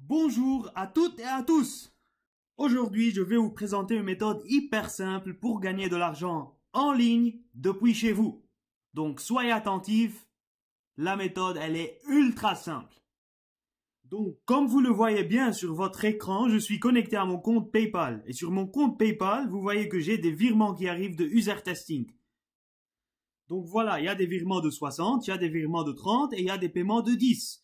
Bonjour à toutes et à tous. Aujourd'hui, je vais vous présenter une méthode hyper simple pour gagner de l'argent en ligne depuis chez vous. Donc soyez attentifs, la méthode elle est ultra simple. Donc comme vous le voyez bien sur votre écran, je suis connecté à mon compte PayPal. Et sur mon compte PayPal, vous voyez que j'ai des virements qui arrivent de User Testing. Donc voilà, il y a des virements de 60, il y a des virements de 30 et il y a des paiements de 10.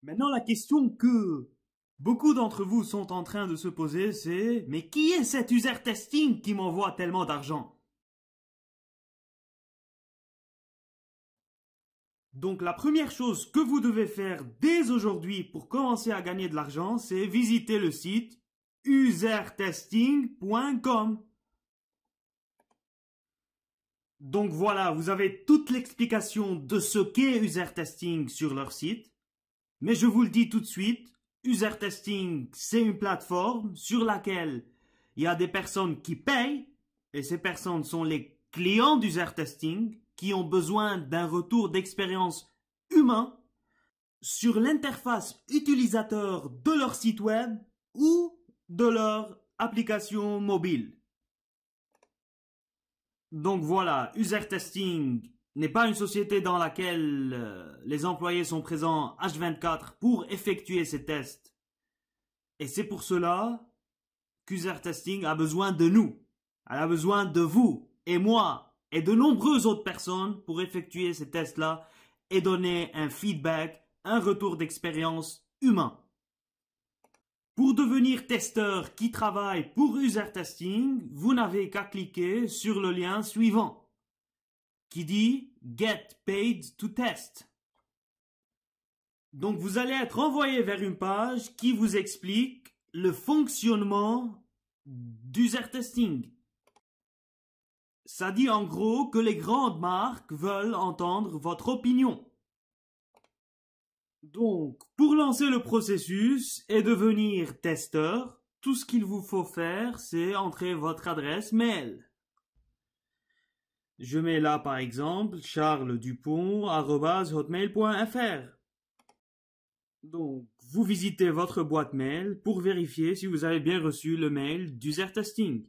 Maintenant, la question que beaucoup d'entre vous sont en train de se poser, c'est « Mais qui est cet User Testing qui m'envoie tellement d'argent ?» Donc la première chose que vous devez faire dès aujourd'hui pour commencer à gagner de l'argent, c'est visiter le site usertesting.com. Donc voilà, vous avez toute l'explication de ce qu'est User Testing sur leur site. Mais je vous le dis tout de suite, User Testing, c'est une plateforme sur laquelle il y a des personnes qui payent, et ces personnes sont les clients d'User Testing qui ont besoin d'un retour d'expérience humain sur l'interface utilisateur de leur site web ou de leur application mobile. Donc voilà, User Testing n'est pas une société dans laquelle les employés sont présents H24 pour effectuer ces tests. Et c'est pour cela qu'User Testing a besoin de nous. Elle a besoin de vous et moi et de nombreuses autres personnes pour effectuer ces tests-là et donner un feedback, un retour d'expérience humain. Pour devenir testeur qui travaille pour User Testing, vous n'avez qu'à cliquer sur le lien suivant qui dit « Get paid to test ». Donc vous allez être envoyé vers une page qui vous explique le fonctionnement d'User Testing. Ça dit en gros que les grandes marques veulent entendre votre opinion. Donc, pour lancer le processus et devenir testeur, tout ce qu'il vous faut faire, c'est entrer votre adresse mail. Je mets là par exemple charlesdupont@hotmail.fr. Donc, vous visitez votre boîte mail pour vérifier si vous avez bien reçu le mail d'User Testing.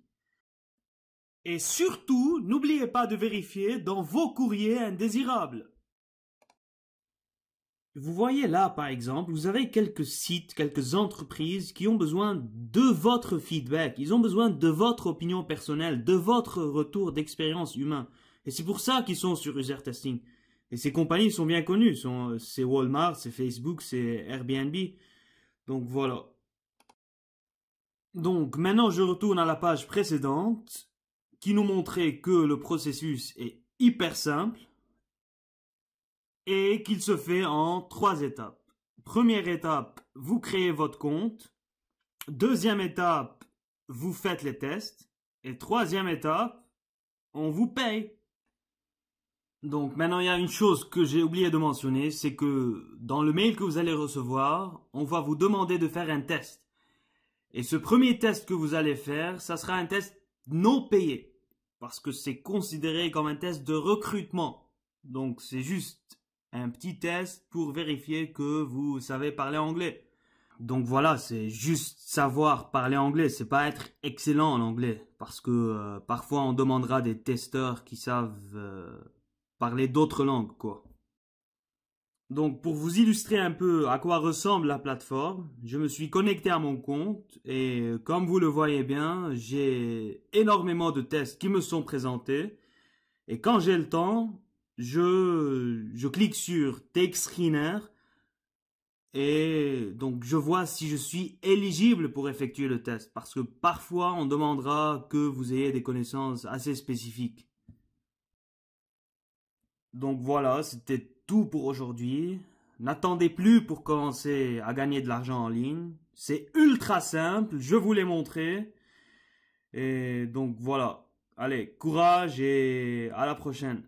Et surtout, n'oubliez pas de vérifier dans vos courriers indésirables. Vous voyez là, par exemple, vous avez quelques sites, quelques entreprises qui ont besoin de votre feedback. Ils ont besoin de votre opinion personnelle, de votre retour d'expérience humain. Et c'est pour ça qu'ils sont sur User Testing. Et ces compagnies sont bien connues. C'est Walmart, c'est Facebook, c'est Airbnb. Donc voilà. Donc maintenant, je retourne à la page précédente qui nous montrait que le processus est hyper simple et qu'il se fait en 3 étapes. Première étape, vous créez votre compte. Deuxième étape, vous faites les tests. Et troisième étape, on vous paye. Donc maintenant, il y a une chose que j'ai oublié de mentionner, c'est que dans le mail que vous allez recevoir, on va vous demander de faire un test. Et ce premier test que vous allez faire, ça sera un test non payé. Parce que c'est considéré comme un test de recrutement. Donc c'est juste un petit test pour vérifier que vous savez parler anglais. Donc voilà, c'est juste savoir parler anglais, c'est pas être excellent en anglais. Parce que parfois on demandera des testeurs qui savent parler d'autres langues, quoi. Donc pour vous illustrer un peu à quoi ressemble la plateforme, je me suis connecté à mon compte et comme vous le voyez bien, j'ai énormément de tests qui me sont présentés. Et quand j'ai le temps, je clique sur Take Screener et donc je vois si je suis éligible pour effectuer le test. Parce que parfois on demandera que vous ayez des connaissances assez spécifiques. Donc voilà, c'était tout pour aujourd'hui. N'attendez plus pour commencer à gagner de l'argent en ligne. C'est ultra simple, je vous l'ai montré. Et donc voilà. Allez, courage et à la prochaine.